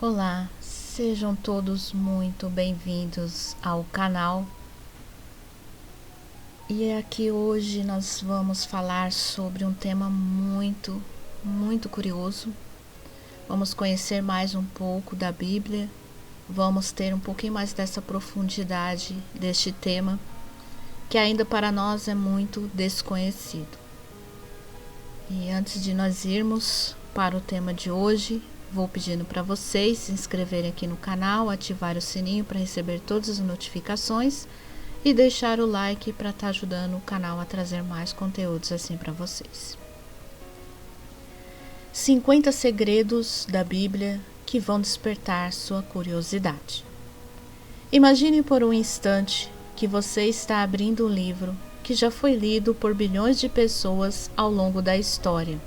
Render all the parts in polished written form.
Olá, sejam todos muito bem-vindos ao canal. E aqui hoje nós vamos falar sobre um tema muito curioso. Vamos conhecer mais um pouco da Bíblia, vamos ter um pouquinho mais dessa profundidade deste tema, que ainda para nós é muito desconhecido. E antes de nós irmos para o tema de hoje, vou pedindo para vocês se inscreverem aqui no canal, ativar o sininho para receber todas as notificações e deixar o like para estar ajudando o canal a trazer mais conteúdos assim para vocês. 50 segredos da Bíblia que vão despertar sua curiosidade. Imagine por um instante que você está abrindo um livro que já foi lido por bilhões de pessoas ao longo da história,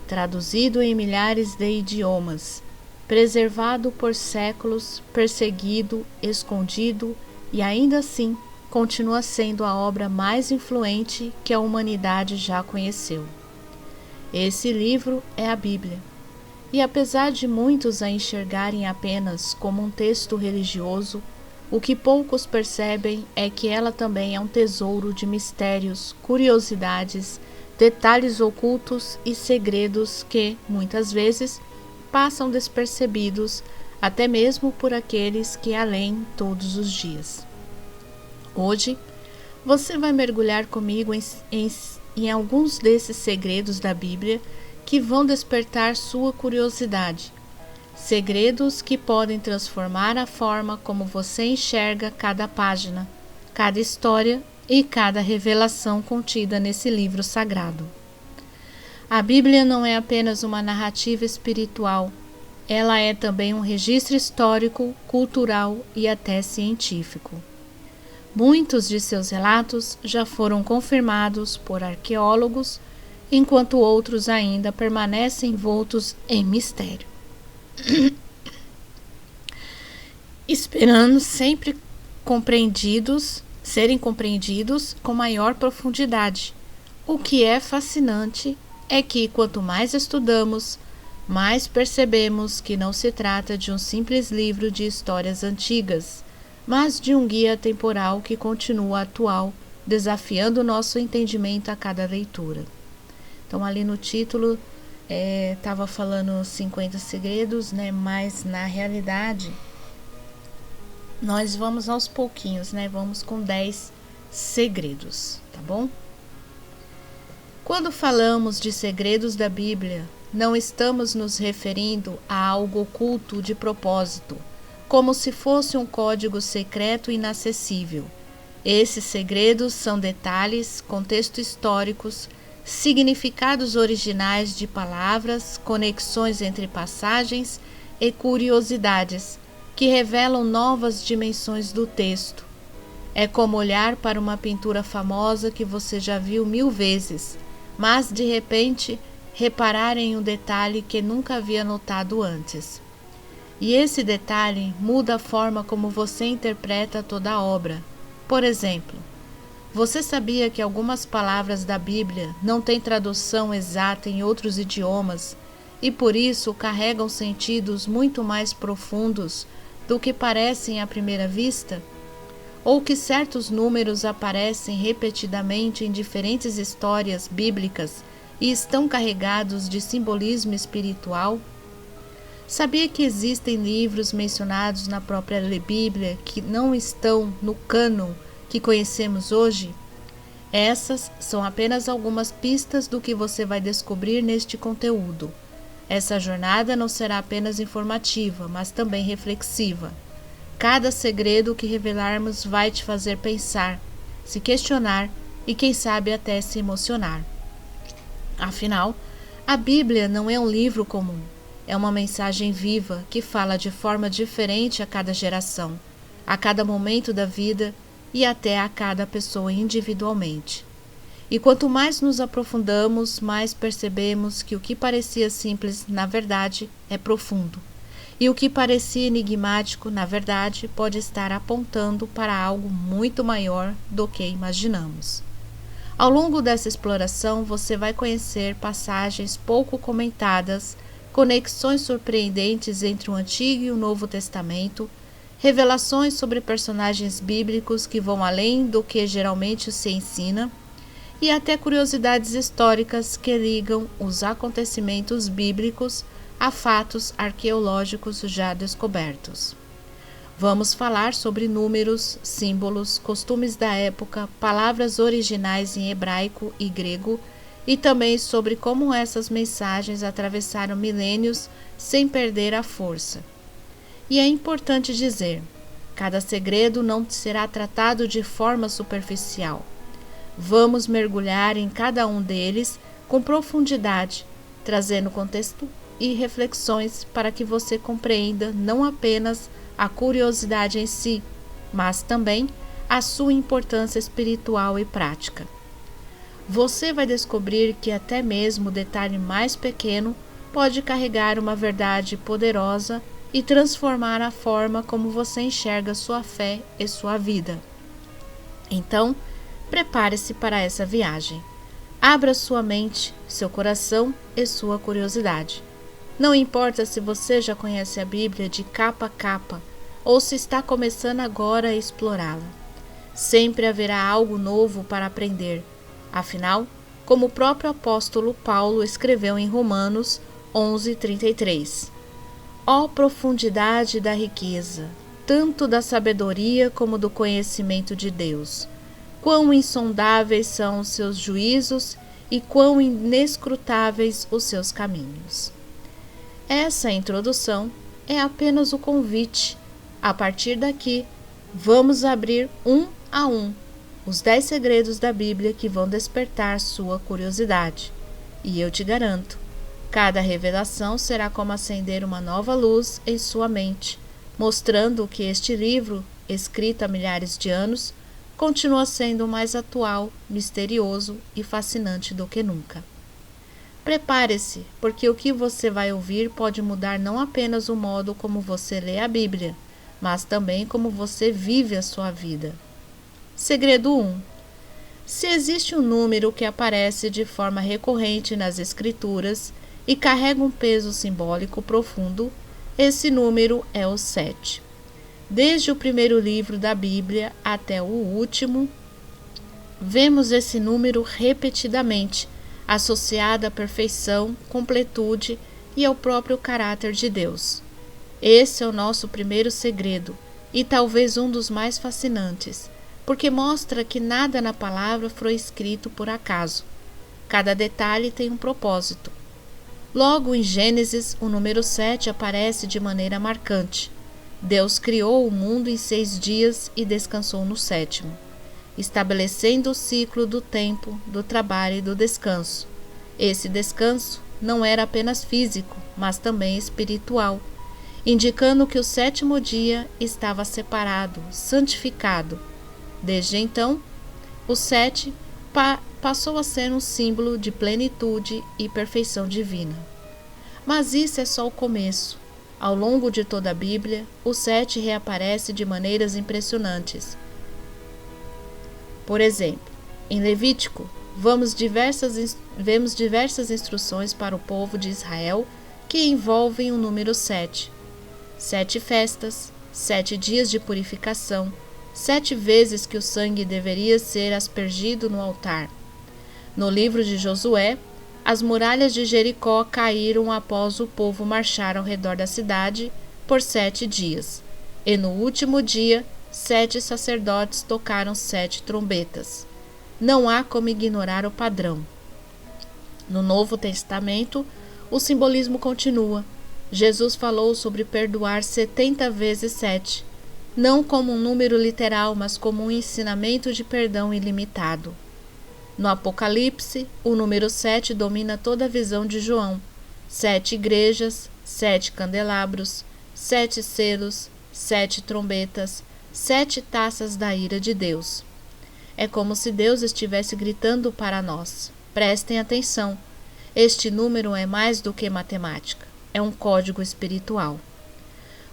traduzido em milhares de idiomas, preservado por séculos, perseguido, escondido e ainda assim continua sendo a obra mais influente que a humanidade já conheceu. Esse livro é a Bíblia. E apesar de muitos a enxergarem apenas como um texto religioso, o que poucos percebem é que ela também é um tesouro de mistérios, curiosidades, detalhes ocultos e segredos que, muitas vezes, passam despercebidos até mesmo por aqueles que a leem todos os dias. Hoje, você vai mergulhar comigo em alguns desses segredos da Bíblia que vão despertar sua curiosidade. Segredos que podem transformar a forma como você enxerga cada página, cada história e cada revelação contida nesse livro sagrado. A Bíblia não é apenas uma narrativa espiritual, ela é também um registro histórico, cultural e até científico. Muitos de seus relatos já foram confirmados por arqueólogos, enquanto outros ainda permanecem envoltos em mistério, esperando serem compreendidos com maior profundidade. O que é fascinante é que, quanto mais estudamos, mais percebemos que não se trata de um simples livro de histórias antigas, mas de um guia temporal que continua atual, desafiando nosso entendimento a cada leitura. Então, ali no título, estava falando 50 segredos, né? Mas na realidade, nós vamos aos pouquinhos, né? Vamos com 10 segredos, tá bom? Quando falamos de segredos da Bíblia, não estamos nos referindo a algo oculto de propósito, como se fosse um código secreto inacessível. Esses segredos são detalhes, contextos históricos, significados originais de palavras, conexões entre passagens e curiosidades que revelam novas dimensões do texto. É como olhar para uma pintura famosa que você já viu 1000 vezes, mas de repente reparar em um detalhe que nunca havia notado antes. E esse detalhe muda a forma como você interpreta toda a obra. Por exemplo, você sabia que algumas palavras da Bíblia não têm tradução exata em outros idiomas e por isso carregam sentidos muito mais profundos do que parecem à primeira vista? Ou que certos números aparecem repetidamente em diferentes histórias bíblicas e estão carregados de simbolismo espiritual? Sabia que existem livros mencionados na própria Bíblia que não estão no cânon que conhecemos hoje? Essas são apenas algumas pistas do que você vai descobrir neste conteúdo. Essa jornada não será apenas informativa, mas também reflexiva. Cada segredo que revelarmos vai te fazer pensar, se questionar e, quem sabe, até se emocionar. Afinal, a Bíblia não é um livro comum. É uma mensagem viva que fala de forma diferente a cada geração, a cada momento da vida e até a cada pessoa individualmente. E quanto mais nos aprofundamos, mais percebemos que o que parecia simples, na verdade, é profundo. E o que parecia enigmático, na verdade, pode estar apontando para algo muito maior do que imaginamos. Ao longo dessa exploração, você vai conhecer passagens pouco comentadas, conexões surpreendentes entre o Antigo e o Novo Testamento, revelações sobre personagens bíblicos que vão além do que geralmente se ensina, e até curiosidades históricas que ligam os acontecimentos bíblicos a fatos arqueológicos já descobertos. Vamos falar sobre números, símbolos, costumes da época, palavras originais em hebraico e grego, e também sobre como essas mensagens atravessaram milênios sem perder a força. E é importante dizer, cada segredo não será tratado de forma superficial. Vamos mergulhar em cada um deles com profundidade, trazendo contexto e reflexões para que você compreenda não apenas a curiosidade em si, mas também a sua importância espiritual e prática. Você vai descobrir que até mesmo o detalhe mais pequeno pode carregar uma verdade poderosa e transformar a forma como você enxerga sua fé e sua vida. Então, prepare-se para essa viagem. Abra sua mente, seu coração e sua curiosidade. Não importa se você já conhece a Bíblia de capa a capa ou se está começando agora a explorá-la. Sempre haverá algo novo para aprender. Afinal, como o próprio apóstolo Paulo escreveu em Romanos 11:33, ó profundidade da riqueza, tanto da sabedoria como do conhecimento de Deus! Quão insondáveis são os seus juízos e quão inescrutáveis os seus caminhos. Essa introdução é apenas o convite. A partir daqui, vamos abrir um a um os 10 segredos da Bíblia que vão despertar sua curiosidade. E eu te garanto, cada revelação será como acender uma nova luz em sua mente, mostrando que este livro, escrito há milhares de anos, continua sendo mais atual, misterioso e fascinante do que nunca. Prepare-se, porque o que você vai ouvir pode mudar não apenas o modo como você lê a Bíblia, mas também como você vive a sua vida. Segredo 1. Se existe um número que aparece de forma recorrente nas Escrituras e carrega um peso simbólico profundo, esse número é o 7. Desde o primeiro livro da Bíblia até o último, vemos esse número repetidamente, associado à perfeição, completude e ao próprio caráter de Deus. Esse é o nosso primeiro segredo e talvez um dos mais fascinantes, porque mostra que nada na palavra foi escrito por acaso. Cada detalhe tem um propósito. Logo em Gênesis, o número 7 aparece de maneira marcante. Deus criou o mundo em 6 dias e descansou no 7º, estabelecendo o ciclo do tempo, do trabalho e do descanso. Esse descanso não era apenas físico, mas também espiritual, indicando que o 7º dia estava separado, santificado. Desde então, o 7 passou a ser um símbolo de plenitude e perfeição divina. Mas isso é só o começo. Ao longo de toda a Bíblia, o 7 reaparece de maneiras impressionantes. Por exemplo, em Levítico, vemos diversas instruções para o povo de Israel que envolvem o número 7. 7 festas, 7 dias de purificação, 7 vezes que o sangue deveria ser aspergido no altar. No livro de Josué, as muralhas de Jericó caíram após o povo marchar ao redor da cidade por 7 dias. E no último dia, 7 sacerdotes tocaram 7 trombetas. Não há como ignorar o padrão. No Novo Testamento, o simbolismo continua. Jesus falou sobre perdoar 70 vezes 7, não como um número literal, mas como um ensinamento de perdão ilimitado. No Apocalipse, o número 7 domina toda a visão de João. 7 igrejas, 7 candelabros, 7 selos, 7 trombetas, 7 taças da ira de Deus. É como se Deus estivesse gritando para nós: prestem atenção, este número é mais do que matemática, é um código espiritual.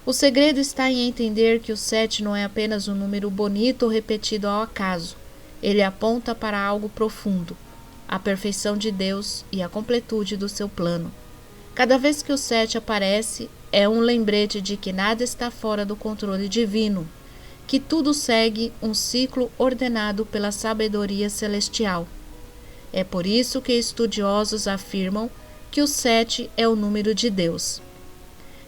O segredo está em entender que o 7 não é apenas um número bonito ou repetido ao acaso. Ele aponta para algo profundo, a perfeição de Deus e a completude do seu plano. Cada vez que o 7 aparece, é um lembrete de que nada está fora do controle divino, que tudo segue um ciclo ordenado pela sabedoria celestial. É por isso que estudiosos afirmam que o 7 é o número de Deus.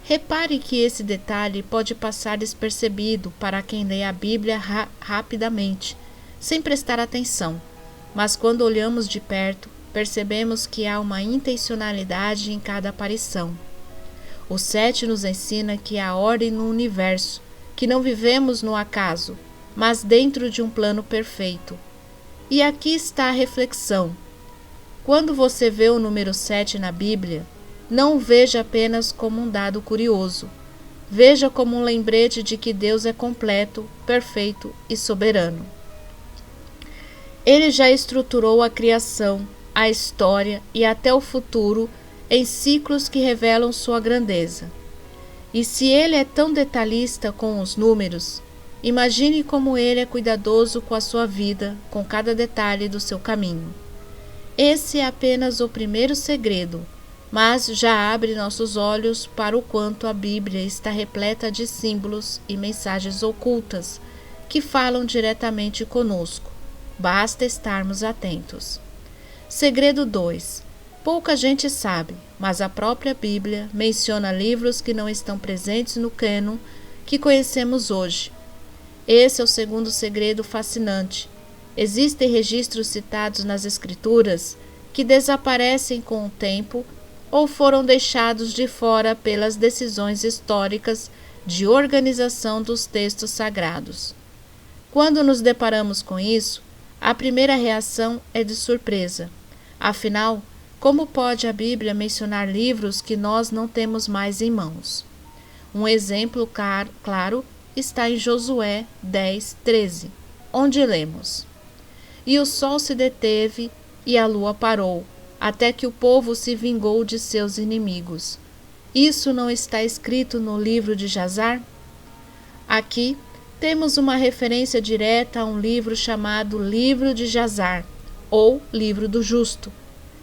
Repare que esse detalhe pode passar despercebido para quem lê a Bíblia rapidamente, sem prestar atenção, mas quando olhamos de perto, percebemos que há uma intencionalidade em cada aparição. O 7 nos ensina que há ordem no universo, que não vivemos no acaso, mas dentro de um plano perfeito. E aqui está a reflexão. Quando você vê o número 7 na Bíblia, não o veja apenas como um dado curioso. Veja como um lembrete de que Deus é completo, perfeito e soberano. Ele já estruturou a criação, a história e até o futuro em ciclos que revelam sua grandeza. E se ele é tão detalhista com os números, imagine como ele é cuidadoso com a sua vida, com cada detalhe do seu caminho. Esse é apenas o primeiro segredo, mas já abre nossos olhos para o quanto a Bíblia está repleta de símbolos e mensagens ocultas que falam diretamente conosco. Basta estarmos atentos. Segredo 2. Pouca gente sabe, mas a própria Bíblia menciona livros que não estão presentes no cânon que conhecemos hoje. Esse é o segundo segredo fascinante. Existem registros citados nas Escrituras que desaparecem com o tempo ou foram deixados de fora pelas decisões históricas de organização dos textos sagrados. Quando nos deparamos com isso, a primeira reação é de surpresa. Afinal, como pode a Bíblia mencionar livros que nós não temos mais em mãos? Um exemplo claro está em Josué 10:13, onde lemos: E o sol se deteve e a lua parou, até que o povo se vingou de seus inimigos. Isso não está escrito no livro de Jazar? Aqui temos uma referência direta a um livro chamado Livro de Jazar, ou Livro do Justo,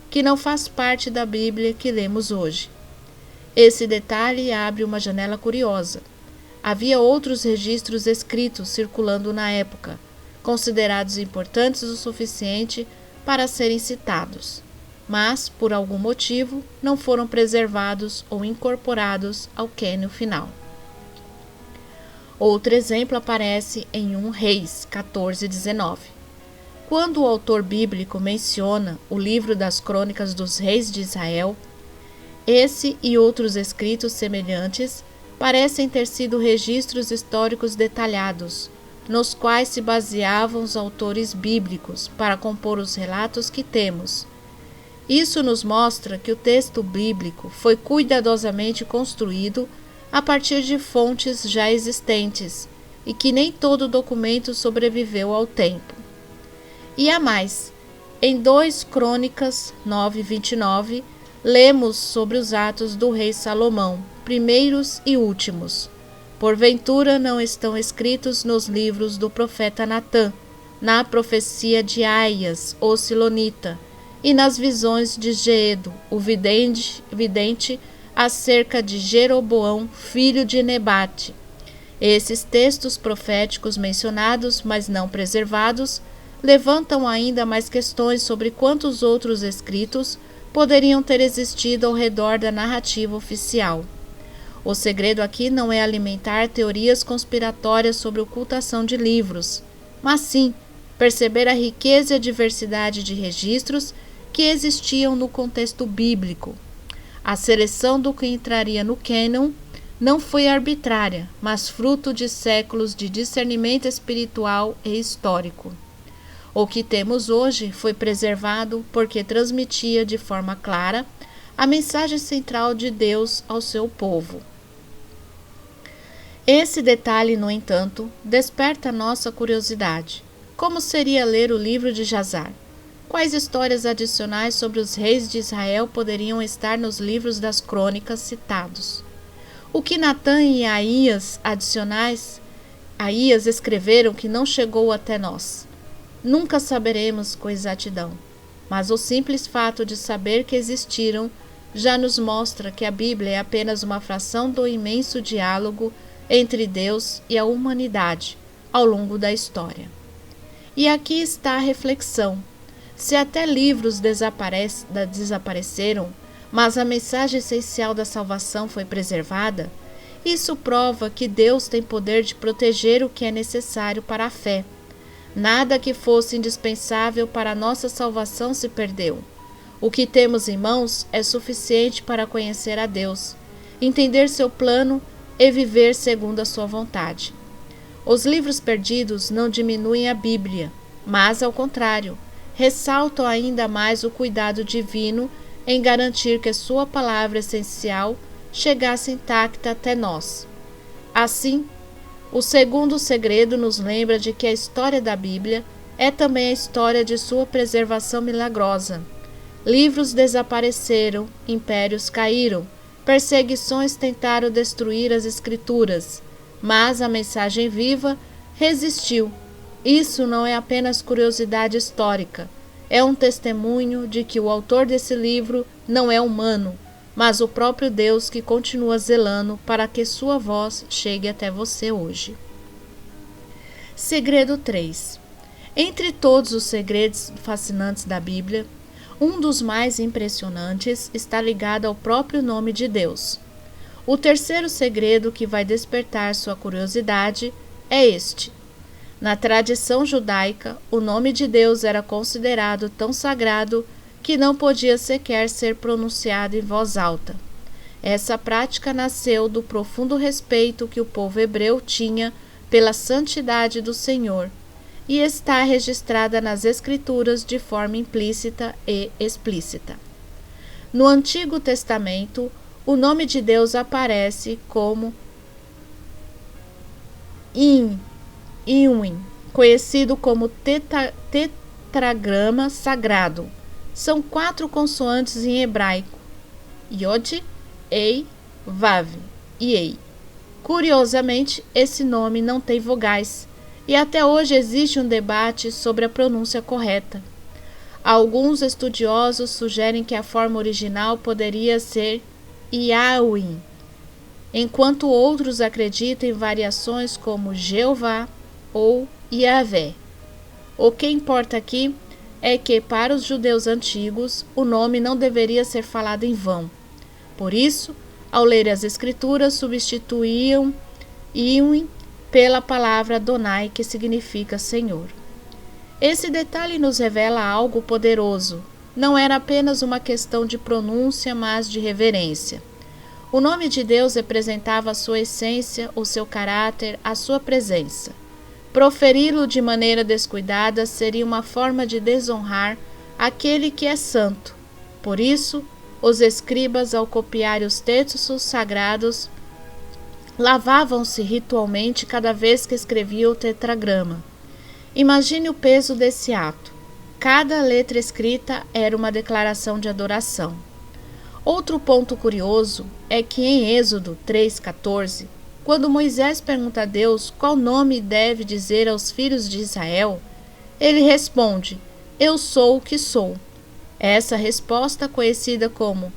que não faz parte da Bíblia que lemos hoje. Esse detalhe abre uma janela curiosa. Havia outros registros escritos circulando na época, considerados importantes o suficiente para serem citados, mas, por algum motivo, não foram preservados ou incorporados ao cânon final. Outro exemplo aparece em 1 Reis 14:19. Quando o autor bíblico menciona o livro das crônicas dos reis de Israel, esse e outros escritos semelhantes parecem ter sido registros históricos detalhados, nos quais se baseavam os autores bíblicos para compor os relatos que temos. Isso nos mostra que o texto bíblico foi cuidadosamente construído a partir de fontes já existentes e que nem todo documento sobreviveu ao tempo. E há mais. Em 2 Crônicas 9:29, lemos sobre os atos do rei Salomão, primeiros e últimos. Porventura não estão escritos nos livros do profeta Natã, na profecia de Aias, o Silonita, e nas visões de Geedo, o vidente, acerca de Jeroboão, filho de Nebate. Esses textos proféticos mencionados, mas não preservados, levantam ainda mais questões sobre quantos outros escritos poderiam ter existido ao redor da narrativa oficial. O segredo aqui não é alimentar teorias conspiratórias sobre ocultação de livros, mas sim perceber a riqueza e a diversidade de registros que existiam no contexto bíblico. A seleção do que entraria no cânon não foi arbitrária, mas fruto de séculos de discernimento espiritual e histórico. O que temos hoje foi preservado porque transmitia de forma clara a mensagem central de Deus ao seu povo. Esse detalhe, no entanto, desperta nossa curiosidade. Como seria ler o livro de Jazar? Quais histórias adicionais sobre os reis de Israel poderiam estar nos livros das crônicas citados? O que Natã e Aías escreveram que não chegou até nós? Nunca saberemos com exatidão, mas o simples fato de saber que existiram já nos mostra que a Bíblia é apenas uma fração do imenso diálogo entre Deus e a humanidade ao longo da história. E aqui está a reflexão. Se até livros desapareceram, mas a mensagem essencial da salvação foi preservada, isso prova que Deus tem poder de proteger o que é necessário para a fé. Nada que fosse indispensável para a nossa salvação se perdeu. O que temos em mãos é suficiente para conhecer a Deus, entender seu plano e viver segundo a sua vontade. Os livros perdidos não diminuem a Bíblia, mas, ao contrário, ressaltam ainda mais o cuidado divino em garantir que sua palavra essencial chegasse intacta até nós. Assim, o segundo segredo nos lembra de que a história da Bíblia é também a história de sua preservação milagrosa. Livros desapareceram, impérios caíram, perseguições tentaram destruir as Escrituras, mas a mensagem viva resistiu. Isso não é apenas curiosidade histórica, é um testemunho de que o autor desse livro não é humano, mas o próprio Deus que continua zelando para que sua voz chegue até você hoje. Segredo 3. Entre todos os segredos fascinantes da Bíblia, um dos mais impressionantes está ligado ao próprio nome de Deus. O terceiro segredo que vai despertar sua curiosidade é este. Na tradição judaica, o nome de Deus era considerado tão sagrado que não podia sequer ser pronunciado em voz alta. Essa prática nasceu do profundo respeito que o povo hebreu tinha pela santidade do Senhor e está registrada nas Escrituras de forma implícita e explícita. No Antigo Testamento, o nome de Deus aparece como Yahweh, conhecido como tetragrama sagrado. São 4 consoantes em hebraico: Yod, Ei, Vav e Ei. Curiosamente, esse nome não tem vogais, e até hoje existe um debate sobre a pronúncia correta. Alguns estudiosos sugerem que a forma original poderia ser Yahweh, enquanto outros acreditam em variações como Jeová ou Yahvé. O que importa aqui é que, para os judeus antigos, o nome não deveria ser falado em vão. Por isso, ao ler as Escrituras, substituíam Yahweh pela palavra Adonai, que significa Senhor. Esse detalhe nos revela algo poderoso. Não era apenas uma questão de pronúncia, mas de reverência. O nome de Deus representava a sua essência, o seu caráter, a sua presença. Proferi-lo de maneira descuidada seria uma forma de desonrar aquele que é santo. Por isso, os escribas, ao copiar os textos sagrados, lavavam-se ritualmente cada vez que escreviam o tetragrama. Imagine o peso desse ato. Cada letra escrita era uma declaração de adoração. Outro ponto curioso é que em Êxodo 3,14, quando Moisés pergunta a Deus qual nome deve dizer aos filhos de Israel, ele responde: Eu sou o que sou. Essa resposta, conhecida como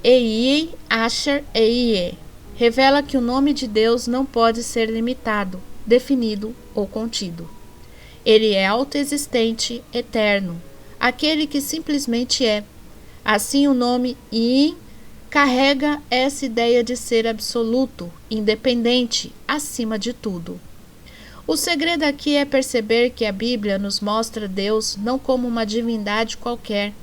Eihei Asher Eihei, revela que o nome de Deus não pode ser limitado, definido ou contido. Ele é autoexistente, eterno, aquele que simplesmente é. Assim, o nome Yahweh carrega essa ideia de ser absoluto, independente, acima de tudo. O segredo aqui é perceber que a Bíblia nos mostra Deus não como uma divindade qualquer,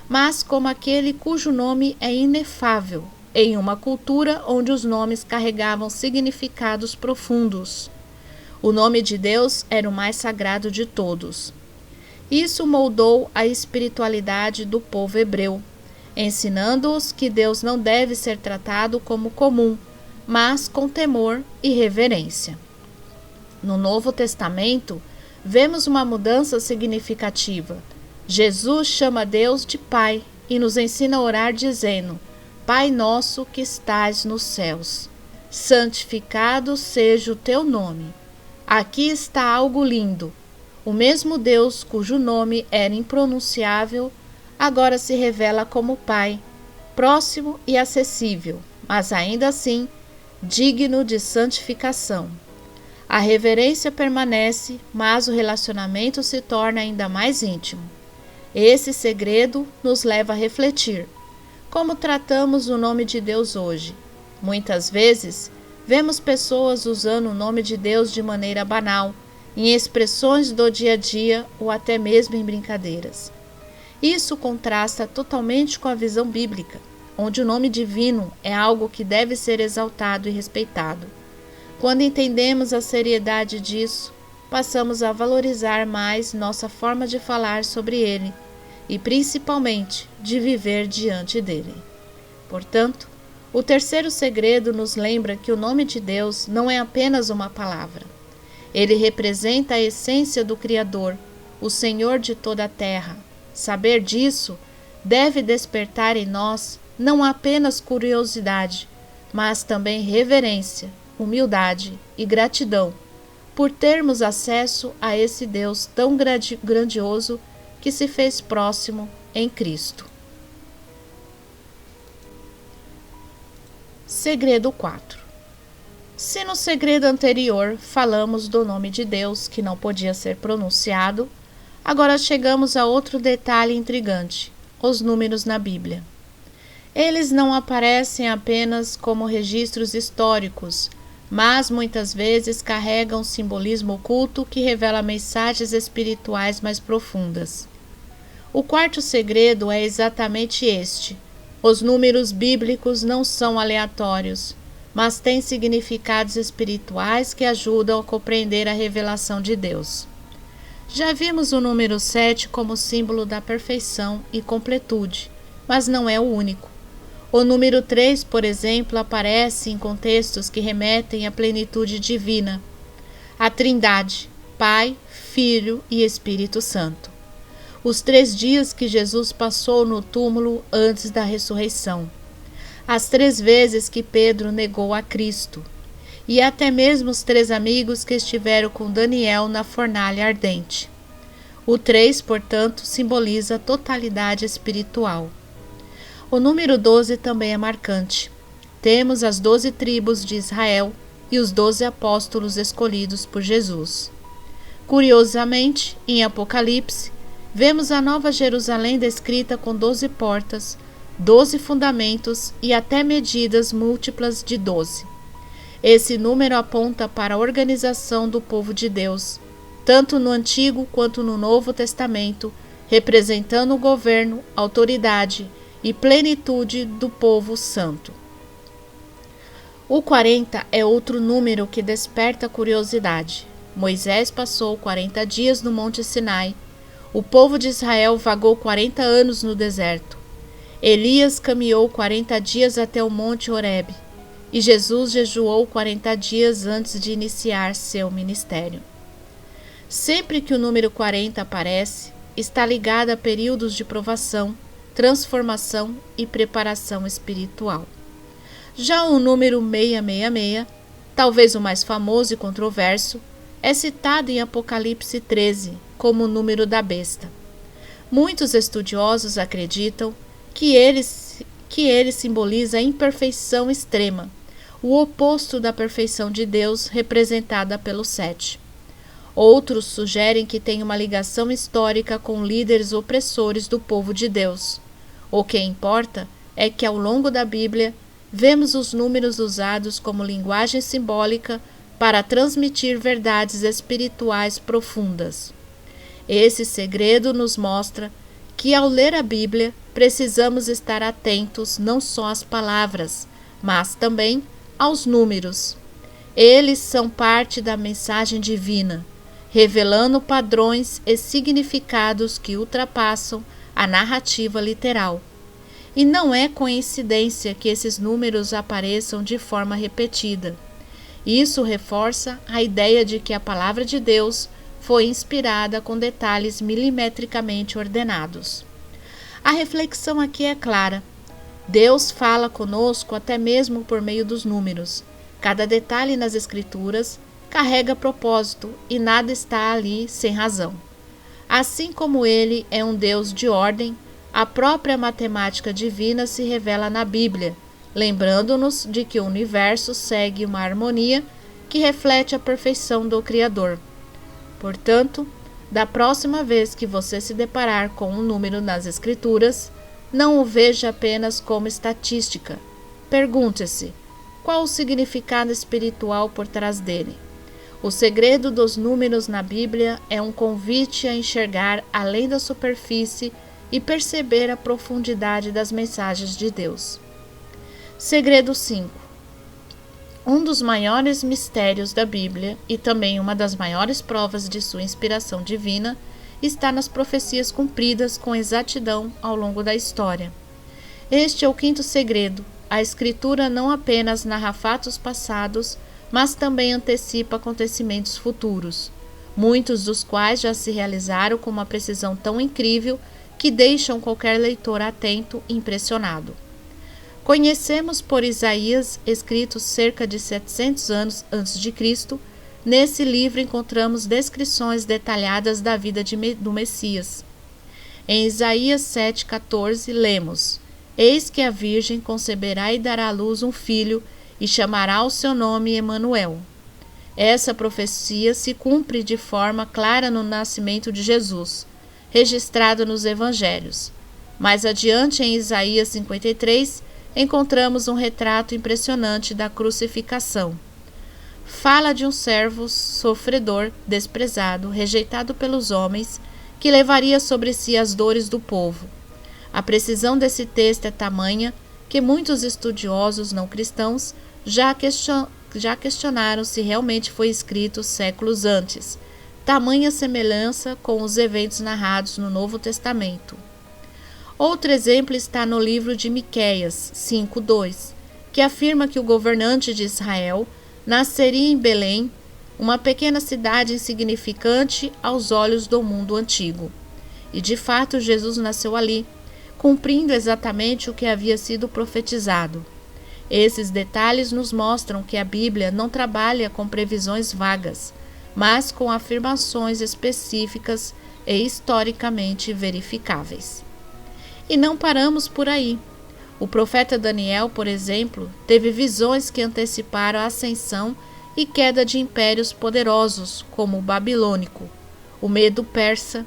mas como aquele cujo nome é inefável, em uma cultura onde os nomes carregavam significados profundos. O nome de Deus era o mais sagrado de todos. Isso moldou a espiritualidade do povo hebreu, ensinando-os que Deus não deve ser tratado como comum, mas com temor e reverência. No Novo Testamento, vemos uma mudança significativa. Jesus chama Deus de Pai e nos ensina a orar dizendo: Pai nosso que estais nos céus, santificado seja o teu nome. Aqui está algo lindo. O mesmo Deus cujo nome era impronunciável, agora se revela como Pai. próximo e acessível, mas ainda assim digno de santificação. A reverência permanece, mas o relacionamento se torna ainda mais íntimo. Esse segredo nos leva a refletir. Como tratamos o nome de Deus hoje? Muitas vezes, vemos pessoas usando o nome de Deus de maneira banal, em expressões do dia a dia ou até mesmo em brincadeiras. Isso contrasta totalmente com a visão bíblica, onde o nome divino é algo que deve ser exaltado e respeitado. Quando entendemos a seriedade disso, passamos a valorizar mais nossa forma de falar sobre ele e, principalmente, de viver diante dele. Portanto, o terceiro segredo nos lembra que o nome de Deus não é apenas uma palavra. Ele representa a essência do Criador, o Senhor de toda a terra. Saber disso deve despertar em nós não apenas curiosidade, mas também reverência, humildade e gratidão por termos acesso a esse Deus tão grandioso que se fez próximo em Cristo. Segredo 4. Se no segredo anterior falamos do nome de Deus que não podia ser pronunciado, agora chegamos a outro detalhe intrigante: os números na Bíblia. Eles não aparecem apenas como registros históricos, mas muitas vezes carregam um simbolismo oculto que revela mensagens espirituais mais profundas. O quarto segredo é exatamente este: os números bíblicos não são aleatórios, mas têm significados espirituais que ajudam a compreender a revelação de Deus. Já vimos o número 7 como símbolo da perfeição e completude, mas não é o único. O número 3, por exemplo, aparece em contextos que remetem à plenitude divina, a Trindade, Pai, Filho e Espírito Santo. Os 3 dias que Jesus passou no túmulo antes da ressurreição, as 3 vezes que Pedro negou a Cristo, e até mesmo os 3 amigos que estiveram com Daniel na fornalha ardente. O 3, portanto, simboliza a totalidade espiritual. O número 12 também é marcante. Temos as 12 tribos de Israel e os 12 apóstolos escolhidos por Jesus. Curiosamente, em Apocalipse, vemos a Nova Jerusalém descrita com 12 portas, 12 fundamentos e até medidas múltiplas de 12. Esse número aponta para a organização do povo de Deus, tanto no Antigo quanto no Novo Testamento, representando o governo, autoridade e plenitude do povo santo. O 40 é outro número que desperta curiosidade. Moisés passou 40 dias no Monte Sinai. O povo de Israel vagou 40 anos no deserto. Elias caminhou 40 dias até o Monte Horebe. E Jesus jejuou 40 dias antes de iniciar seu ministério. Sempre que o número 40 aparece, está ligado a períodos de provação, transformação e preparação espiritual. Já o número 666, talvez o mais famoso e controverso, é citado em Apocalipse 13 como o número da besta. Muitos estudiosos acreditam que ele simboliza a imperfeição extrema, o oposto da perfeição de Deus representada pelo 7. Outros sugerem que tem uma ligação histórica com líderes opressores do povo de Deus. O que importa é que ao longo da Bíblia vemos os números usados como linguagem simbólica para transmitir verdades espirituais profundas. Esse segredo nos mostra que ao ler a Bíblia precisamos estar atentos não só às palavras, mas também aos números. Eles são parte da mensagem divina, revelando padrões e significados que ultrapassam a narrativa literal. E não é coincidência que esses números apareçam de forma repetida. Isso reforça a ideia de que a palavra de Deus foi inspirada com detalhes milimetricamente ordenados. A reflexão aqui é clara. Deus fala conosco até mesmo por meio dos números. Cada detalhe nas Escrituras carrega propósito e nada está ali sem razão. Assim como Ele é um Deus de ordem, A própria matemática divina se revela na Bíblia, lembrando-nos de que o universo segue uma harmonia que reflete a perfeição do Criador. Portanto, da próxima vez que você se deparar com um número nas Escrituras, não o veja apenas como estatística. Pergunte-se: qual o significado espiritual por trás dele? O segredo dos números na Bíblia é um convite a enxergar além da superfície e perceber a profundidade das mensagens de Deus. Segredo 5. Um dos maiores mistérios da Bíblia e também uma das maiores provas de sua inspiração divina está nas profecias cumpridas com exatidão ao longo da história. Este é o quinto segredo. A Escritura não apenas narra fatos passados, mas também antecipa acontecimentos futuros, muitos dos quais já se realizaram com uma precisão tão incrível que deixam qualquer leitor atento impressionado. Conhecemos por Isaías, escrito cerca de 700 anos antes de Cristo. Nesse livro encontramos descrições detalhadas da vida do Messias. Em Isaías 7,14 lemos: Eis que a Virgem conceberá e dará à luz um filho, e chamará o seu nome Emanuel. Essa profecia se cumpre de forma clara no nascimento de Jesus, registrado nos Evangelhos. Mais adiante, em Isaías 53, encontramos um retrato impressionante da crucificação. Fala de um servo sofredor, desprezado, rejeitado pelos homens, que levaria sobre si as dores do povo. A precisão desse texto é tamanha que muitos estudiosos não cristãos já questionaram se realmente foi escrito séculos antes, tamanha semelhança com os eventos narrados no Novo Testamento. Outro exemplo está no livro de Miqueias 5:2, que afirma que o governante de Israel nasceria em Belém, uma pequena cidade insignificante aos olhos do mundo antigo. E de fato Jesus nasceu ali, cumprindo exatamente o que havia sido profetizado. Esses detalhes nos mostram que a Bíblia não trabalha com previsões vagas, mas com afirmações específicas e historicamente verificáveis. E não paramos por aí. O profeta Daniel, por exemplo, teve visões que anteciparam a ascensão e queda de impérios poderosos, como o babilônico, o medo-persa,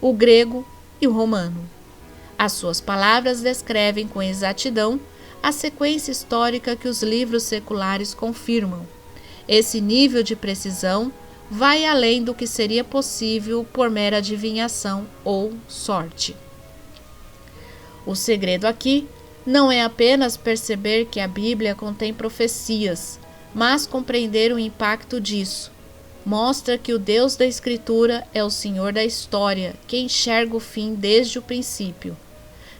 o grego e o romano. As suas palavras descrevem com exatidão a sequência histórica que os livros seculares confirmam. Esse nível de precisão vai além do que seria possível por mera adivinhação ou sorte. O segredo aqui não é apenas perceber que a Bíblia contém profecias, mas compreender o impacto disso. Mostra que o Deus da Escritura é o Senhor da história, que enxerga o fim desde o princípio.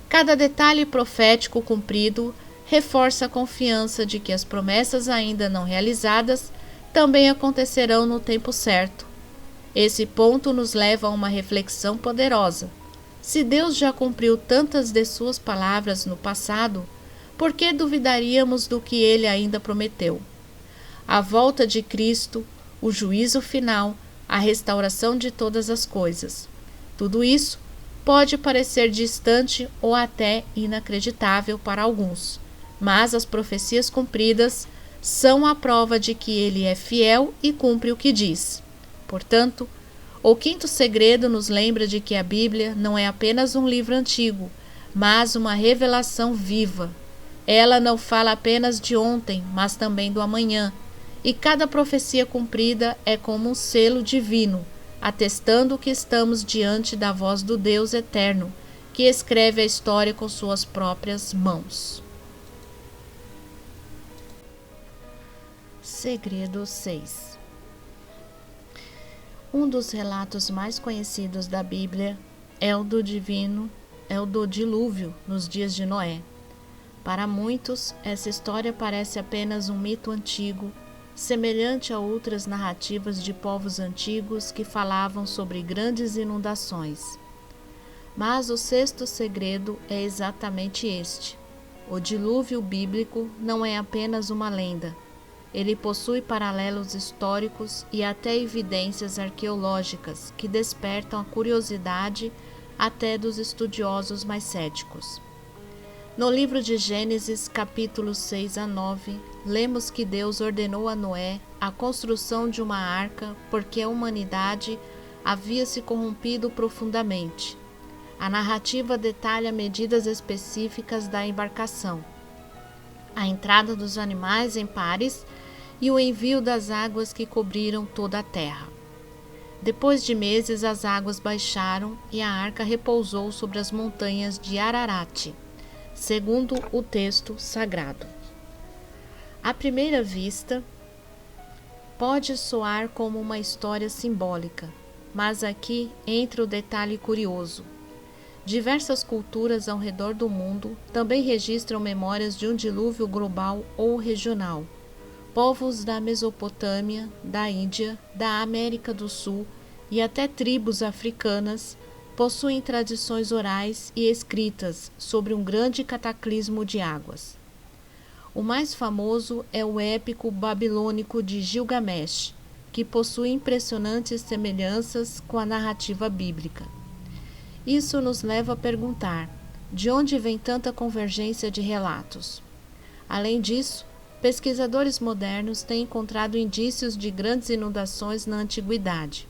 Cada detalhe profético cumprido reforça a confiança de que as promessas ainda não realizadas também acontecerão no tempo certo. Esse ponto nos leva a uma reflexão poderosa. Se Deus já cumpriu tantas de suas palavras no passado, por que duvidaríamos do que ele ainda prometeu? A volta de Cristo, o juízo final, a restauração de todas as coisas. Tudo isso pode parecer distante ou até inacreditável para alguns, mas as profecias cumpridas são a prova de que ele é fiel e cumpre o que diz. Portanto, o quinto segredo nos lembra de que a Bíblia não é apenas um livro antigo, mas uma revelação viva. Ela não fala apenas de ontem, mas também do amanhã, e cada profecia cumprida é como um selo divino, atestando que estamos diante da voz do Deus eterno, que escreve a história com suas próprias mãos. Segredo 6. Um dos relatos mais conhecidos da Bíblia é o do dilúvio nos dias de Noé. Para muitos, essa história parece apenas um mito antigo, semelhante a outras narrativas de povos antigos que falavam sobre grandes inundações. Mas o sexto segredo é exatamente este. O dilúvio bíblico não é apenas uma lenda. Ele possui paralelos históricos e até evidências arqueológicas que despertam a curiosidade até dos estudiosos mais céticos. No livro de Gênesis, capítulos 6 a 9, lemos que Deus ordenou a Noé a construção de uma arca porque a humanidade havia se corrompido profundamente. A narrativa detalha medidas específicas da embarcação, a entrada dos animais em pares e o envio das águas que cobriram toda a terra. Depois de meses, as águas baixaram e a arca repousou sobre as montanhas de Ararat, segundo o texto sagrado. À primeira vista, pode soar como uma história simbólica, mas aqui entra o detalhe curioso. Diversas culturas ao redor do mundo também registram memórias de um dilúvio global ou regional. Povos da Mesopotâmia, da Índia, da América do Sul e até tribos africanas possuem tradições orais e escritas sobre um grande cataclismo de águas. O mais famoso é o épico babilônico de Gilgamesh, que possui impressionantes semelhanças com a narrativa bíblica. Isso nos leva a perguntar: de onde vem tanta convergência de relatos? Além disso, pesquisadores modernos têm encontrado indícios de grandes inundações na antiguidade.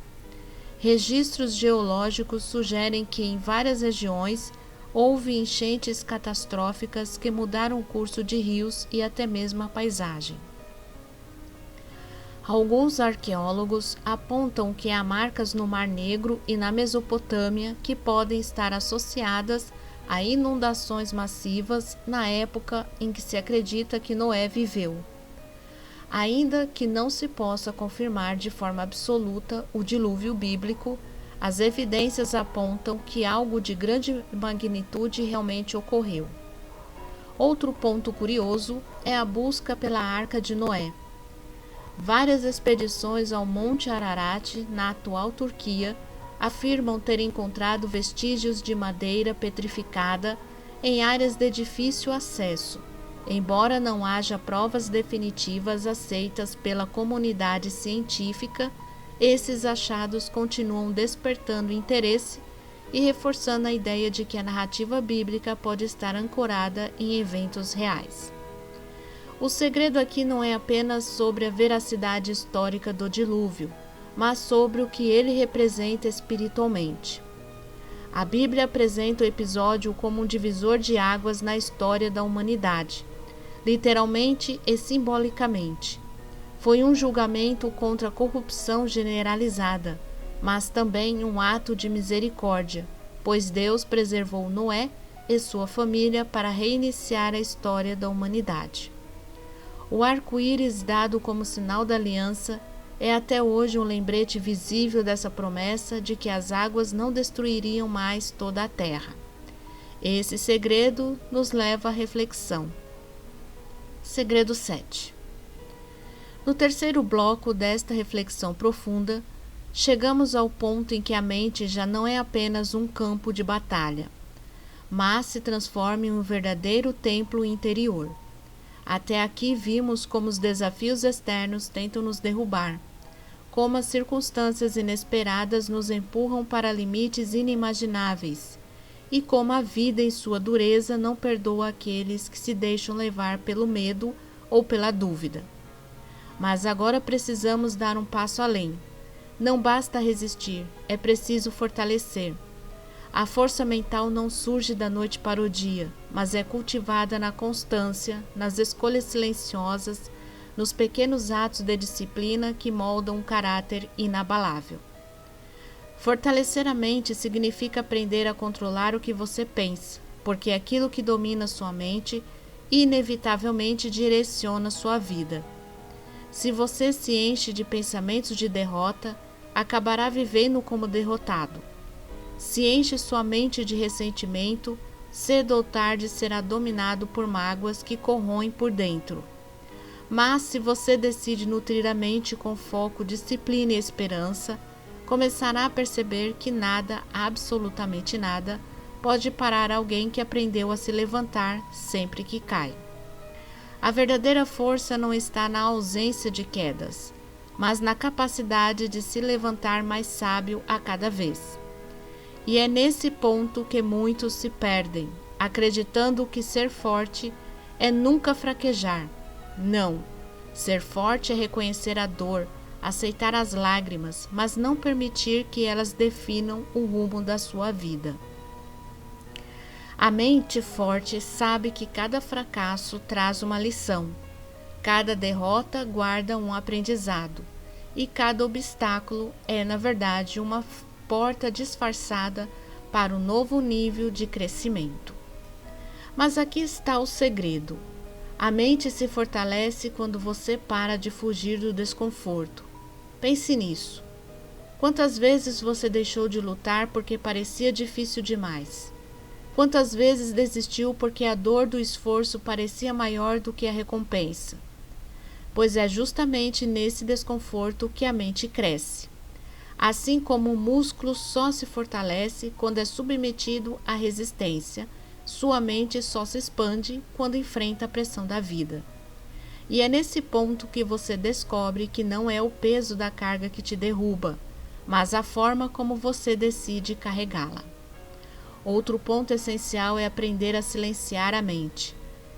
Registros geológicos sugerem que em várias regiões houve enchentes catastróficas que mudaram o curso de rios e até mesmo a paisagem. Alguns arqueólogos apontam que há marcas no Mar Negro e na Mesopotâmia que podem estar associadas a inundações massivas na época em que se acredita que Noé viveu. Ainda que não se possa confirmar de forma absoluta o dilúvio bíblico, as evidências apontam que algo de grande magnitude realmente ocorreu. Outro ponto curioso é a busca pela Arca de Noé. Várias expedições ao Monte Ararat, na atual Turquia, afirmam ter encontrado vestígios de madeira petrificada em áreas de difícil acesso, embora não haja provas definitivas aceitas pela comunidade científica. Esses achados continuam despertando interesse e reforçando a ideia de que a narrativa bíblica pode estar ancorada em eventos reais. O segredo aqui não é apenas sobre a veracidade histórica do dilúvio, mas sobre o que ele representa espiritualmente. A Bíblia apresenta o episódio como um divisor de águas na história da humanidade, literalmente e simbolicamente. Foi um julgamento contra a corrupção generalizada, mas também um ato de misericórdia, pois Deus preservou Noé e sua família para reiniciar a história da humanidade. O arco-íris, dado como sinal da aliança, é até hoje um lembrete visível dessa promessa de que as águas não destruiriam mais toda a terra. Esse segredo nos leva à reflexão. Segredo 7. No terceiro bloco desta reflexão profunda, chegamos ao ponto em que a mente já não é apenas um campo de batalha, mas se transforma em um verdadeiro templo interior. Até aqui vimos como os desafios externos tentam nos derrubar, como as circunstâncias inesperadas nos empurram para limites inimagináveis, e como a vida em sua dureza não perdoa aqueles que se deixam levar pelo medo ou pela dúvida. Mas agora precisamos dar um passo além. Não basta resistir, é preciso fortalecer. A força mental não surge da noite para o dia, mas é cultivada na constância, nas escolhas silenciosas, nos pequenos atos de disciplina que moldam um caráter inabalável. Fortalecer a mente significa aprender a controlar o que você pensa, porque aquilo que domina sua mente inevitavelmente direciona sua vida. Se você se enche de pensamentos de derrota, acabará vivendo como derrotado. Se enche sua mente de ressentimento, cedo ou tarde será dominado por mágoas que corroem por dentro. Mas se você decide nutrir a mente com foco, disciplina e esperança, começará a perceber que nada, absolutamente nada, pode parar alguém que aprendeu a se levantar sempre que cai. A verdadeira força não está na ausência de quedas, mas na capacidade de se levantar mais sábio a cada vez. E é nesse ponto que muitos se perdem, acreditando que ser forte é nunca fraquejar. Não, ser forte é reconhecer a dor, aceitar as lágrimas, mas não permitir que elas definam o rumo da sua vida. A mente forte sabe que cada fracasso traz uma lição, cada derrota guarda um aprendizado, e cada obstáculo é, na verdade, uma porta disfarçada para um novo nível de crescimento. Mas aqui está o segredo. A mente se fortalece quando você para de fugir do desconforto. Pense nisso. Quantas vezes você deixou de lutar porque parecia difícil demais? Quantas vezes desistiu porque a dor do esforço parecia maior do que a recompensa? Pois é justamente nesse desconforto que a mente cresce. Assim como o músculo só se fortalece quando é submetido à resistência, sua mente só se expande quando enfrenta a pressão da vida. E é nesse ponto que você descobre que não é o peso da carga que te derruba, mas a forma como você decide carregá-la. Outro ponto essencial é aprender a silenciar a mente.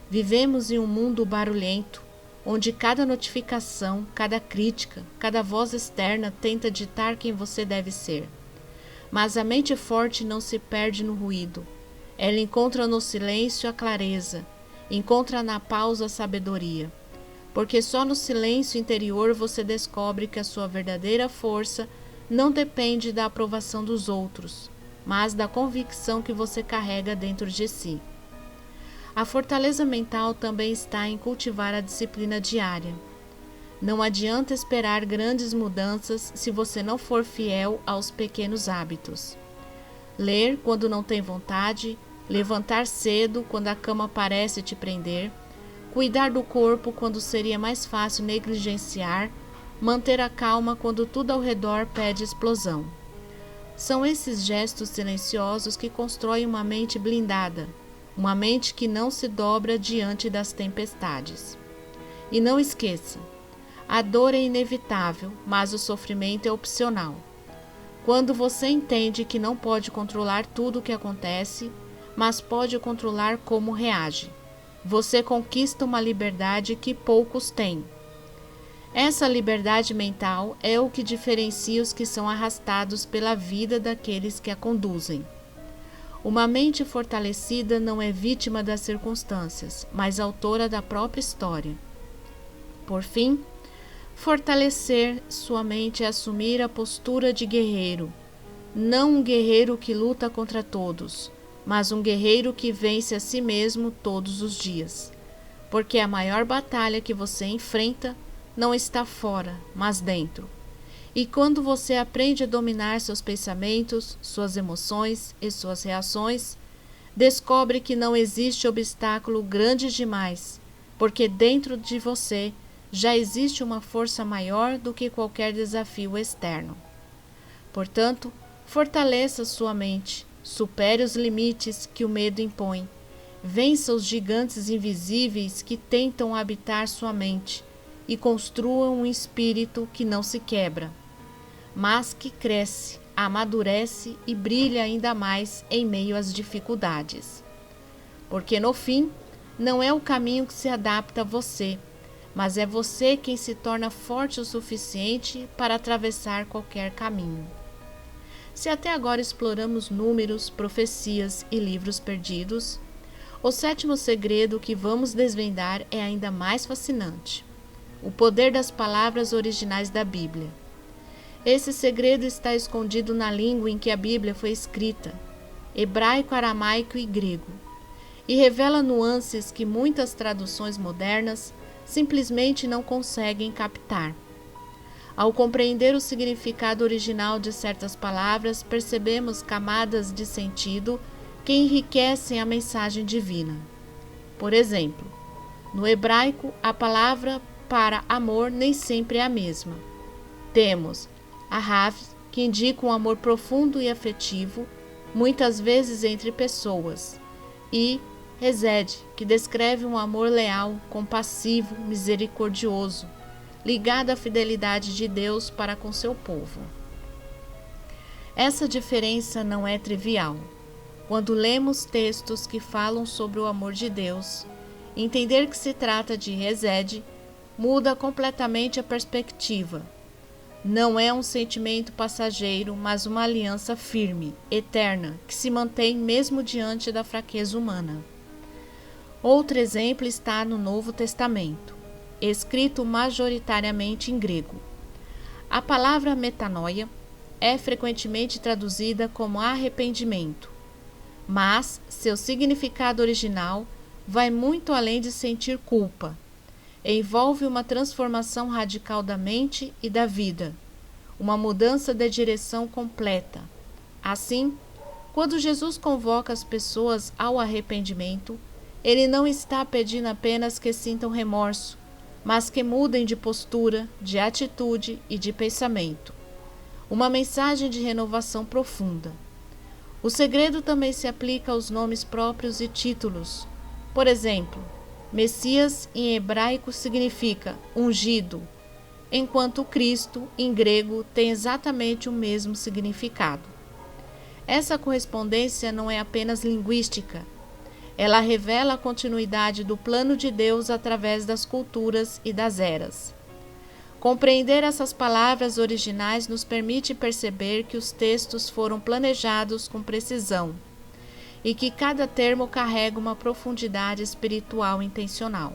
Vivemos em um mundo barulhento, onde cada notificação, cada crítica, cada voz externa tenta ditar quem você deve ser. Mas a mente forte não se perde no ruído. Ela encontra no silêncio a clareza, encontra na pausa a sabedoria. Porque só no silêncio interior você descobre que a sua verdadeira força não depende da aprovação dos outros, mas da convicção que você carrega dentro de si. A fortaleza mental também está em cultivar a disciplina diária. Não adianta esperar grandes mudanças se você não for fiel aos pequenos hábitos. Ler quando não tem vontade, levantar cedo quando a cama parece te prender, cuidar do corpo quando seria mais fácil negligenciar, manter a calma quando tudo ao redor pede explosão. São esses gestos silenciosos que constroem uma mente blindada, uma mente que não se dobra diante das tempestades. E não esqueça, a dor é inevitável, mas o sofrimento é opcional. Quando você entende que não pode controlar tudo o que acontece, mas pode controlar como reage, você conquista uma liberdade que poucos têm. Essa liberdade mental é o que diferencia os que são arrastados pela vida daqueles que a conduzem. Uma mente fortalecida não é vítima das circunstâncias, mas autora da própria história. Por fim, fortalecer sua mente é assumir a postura de guerreiro, não um guerreiro que luta contra todos, mas um guerreiro que vence a si mesmo todos os dias, porque a maior batalha que você enfrenta não está fora, mas dentro. E quando você aprende a dominar seus pensamentos, suas emoções e suas reações, descobre que não existe obstáculo grande demais, porque dentro de você já existe uma força maior do que qualquer desafio externo. Portanto, fortaleça sua mente, supere os limites que o medo impõe, vença os gigantes invisíveis que tentam habitar sua mente e construa um espírito que não se quebra, mas que cresce, amadurece e brilha ainda mais em meio às dificuldades. Porque no fim, não é o caminho que se adapta a você, mas é você quem se torna forte o suficiente para atravessar qualquer caminho. Se até agora exploramos números, profecias e livros perdidos, o sétimo segredo que vamos desvendar é ainda mais fascinante: o poder das palavras originais da Bíblia. Esse segredo está escondido na língua em que a Bíblia foi escrita, hebraico, aramaico e grego, e revela nuances que muitas traduções modernas simplesmente não conseguem captar. Ao compreender o significado original de certas palavras, percebemos camadas de sentido que enriquecem a mensagem divina. Por exemplo, no hebraico, a palavra para amor nem sempre é a mesma. Temos Ahav, que indica um amor profundo e afetivo, muitas vezes entre pessoas, e Hesed, que descreve um amor leal, compassivo, misericordioso, ligado à fidelidade de Deus para com seu povo. Essa diferença não é trivial. Quando lemos textos que falam sobre o amor de Deus, entender que se trata de Hesed muda completamente a perspectiva. Não é um sentimento passageiro, mas uma aliança firme, eterna, que se mantém mesmo diante da fraqueza humana. Outro exemplo está no Novo Testamento, escrito majoritariamente em grego. A palavra metanoia é frequentemente traduzida como arrependimento, mas seu significado original vai muito além de sentir culpa. Envolve uma transformação radical da mente e da vida, uma mudança de direção completa. Assim, quando Jesus convoca as pessoas ao arrependimento, ele não está pedindo apenas que sintam remorso, mas que mudem de postura, de atitude e de pensamento. Uma mensagem de renovação profunda. O segredo também se aplica aos nomes próprios e títulos. Por exemplo, Messias em hebraico significa ungido, enquanto Cristo em grego tem exatamente o mesmo significado. Essa correspondência não é apenas linguística. Ela revela a continuidade do plano de Deus através das culturas e das eras. Compreender essas palavras originais nos permite perceber que os textos foram planejados com precisão e que cada termo carrega uma profundidade espiritual intencional.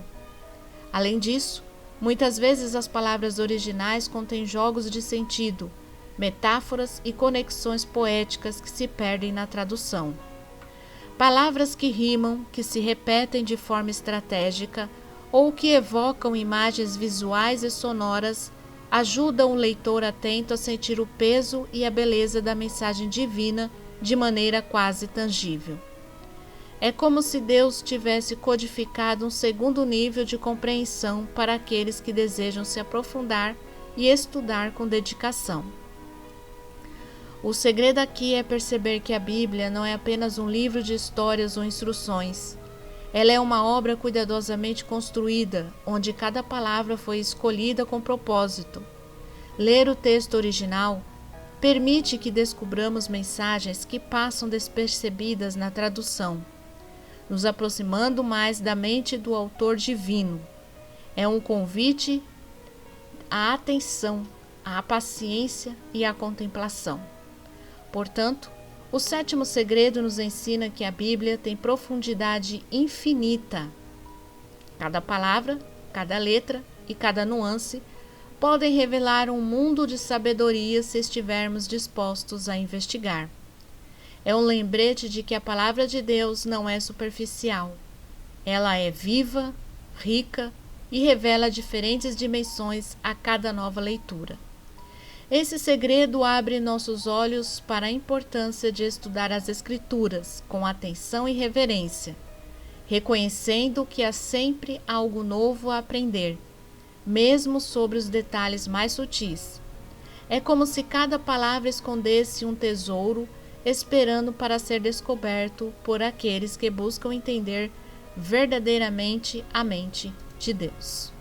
Além disso, muitas vezes as palavras originais contêm jogos de sentido, metáforas e conexões poéticas que se perdem na tradução. Palavras que rimam, que se repetem de forma estratégica ou que evocam imagens visuais e sonoras ajudam o leitor atento a sentir o peso e a beleza da mensagem divina de maneira quase tangível. É como se Deus tivesse codificado um segundo nível de compreensão para aqueles que desejam se aprofundar e estudar com dedicação. O segredo aqui é perceber que a Bíblia não é apenas um livro de histórias ou instruções. Ela é uma obra cuidadosamente construída, onde cada palavra foi escolhida com propósito. Ler o texto original permite que descubramos mensagens que passam despercebidas na tradução, nos aproximando mais da mente do autor divino. É um convite à atenção, à paciência e à contemplação. Portanto, o sétimo segredo nos ensina que a Bíblia tem profundidade infinita. Cada palavra, cada letra e cada nuance podem revelar um mundo de sabedoria se estivermos dispostos a investigar. É um lembrete de que a palavra de Deus não é superficial. Ela é viva, rica e revela diferentes dimensões a cada nova leitura. Esse segredo abre nossos olhos para a importância de estudar as Escrituras com atenção e reverência, reconhecendo que há sempre algo novo a aprender, mesmo sobre os detalhes mais sutis. É como se cada palavra escondesse um tesouro esperando para ser descoberto por aqueles que buscam entender verdadeiramente a mente de Deus.